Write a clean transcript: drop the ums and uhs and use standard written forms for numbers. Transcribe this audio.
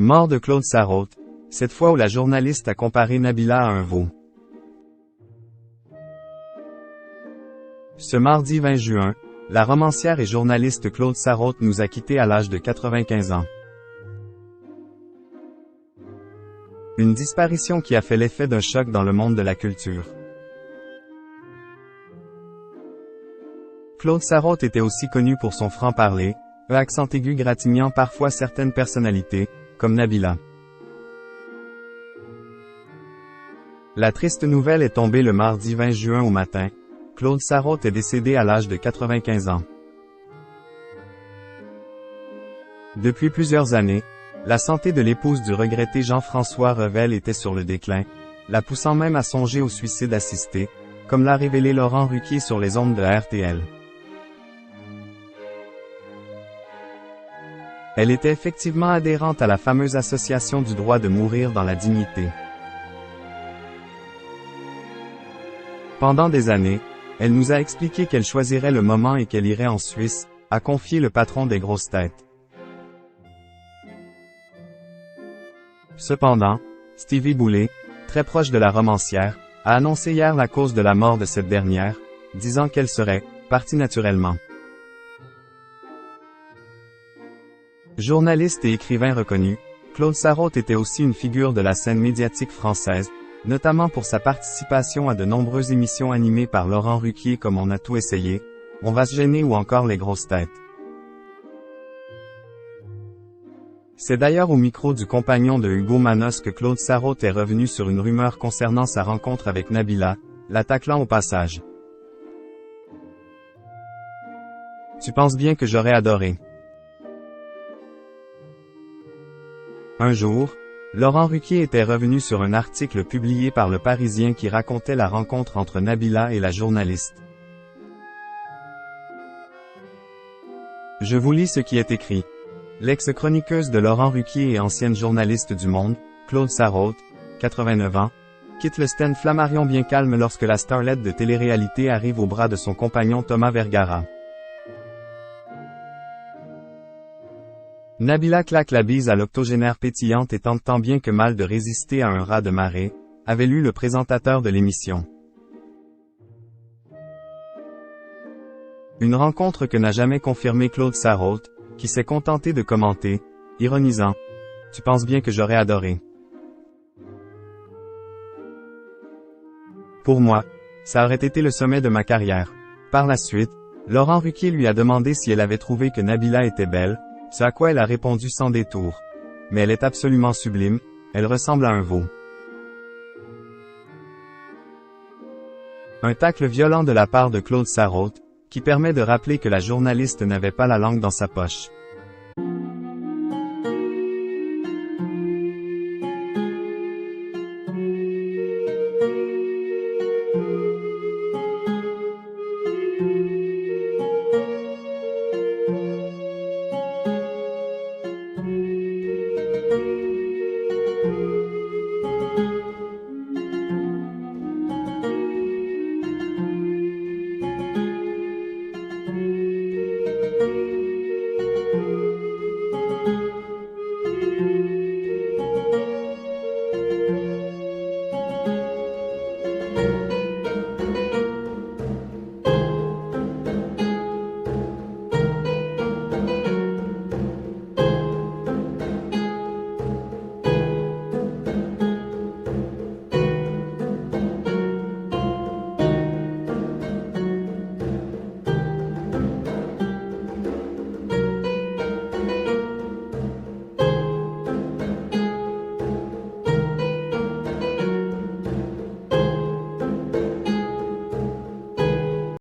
Mort de Claude Sarraute, cette fois où la journaliste a comparé Nabila à un veau. Ce mardi 20 juin, la romancière et journaliste Claude Sarraute nous a quittés à l'âge de 95 ans. Une disparition qui a fait l'effet d'un choc dans le monde de la culture. Claude Sarraute était aussi connu pour son franc-parler, accent aigu gratignant parfois certaines personnalités, comme Nabila. La triste nouvelle est tombée le mardi 20 juin au matin. Claude Sarraute est décédé à l'âge de 95 ans. Depuis plusieurs années, la santé de l'épouse du regretté Jean-François Revel était sur le déclin, la poussant même à songer au suicide assisté, comme l'a révélé Laurent Ruquier sur les ondes de RTL. Elle était effectivement adhérente à la fameuse association du droit de mourir dans la dignité. Pendant des années, elle nous a expliqué qu'elle choisirait le moment et qu'elle irait en Suisse, a confié le patron des grosses têtes. Cependant, Stevie Boulet, très proche de la romancière, a annoncé hier la cause de la mort de cette dernière, disant qu'elle serait partie naturellement. Journaliste et écrivain reconnu, Claude Sarraute était aussi une figure de la scène médiatique française, notamment pour sa participation à de nombreuses émissions animées par Laurent Ruquier comme On a tout essayé, On va se gêner ou encore Les grosses têtes. C'est d'ailleurs au micro du compagnon de Hugo Manos que Claude Sarraute est revenu sur une rumeur concernant sa rencontre avec Nabila, la taclant au passage. Tu penses bien que j'aurais adoré. Un jour, Laurent Ruquier était revenu sur un article publié par Le Parisien qui racontait la rencontre entre Nabila et la journaliste. Je vous lis ce qui est écrit. L'ex-chroniqueuse de Laurent Ruquier et ancienne journaliste du Monde, Claude Sarraute, 89 ans, quitte le stand Flammarion bien calme lorsque la starlette de télé-réalité arrive au bras de son compagnon Thomas Vergara. Nabila claque la bise à l'octogénaire pétillante et tente tant bien que mal de résister à un raz de marée, avait lu le présentateur de l'émission. Une rencontre que n'a jamais confirmée Claude Sarraute, qui s'est contenté de commenter, ironisant. Tu penses bien que j'aurais adoré. Pour moi, ça aurait été le sommet de ma carrière. Par la suite, Laurent Ruquier lui a demandé si elle avait trouvé que Nabila était belle, ce à quoi elle a répondu sans détour. Mais elle est absolument sublime, elle ressemble à un veau. Un tacle violent de la part de Claude Sarraute, qui permet de rappeler que la journaliste n'avait pas la langue dans sa poche.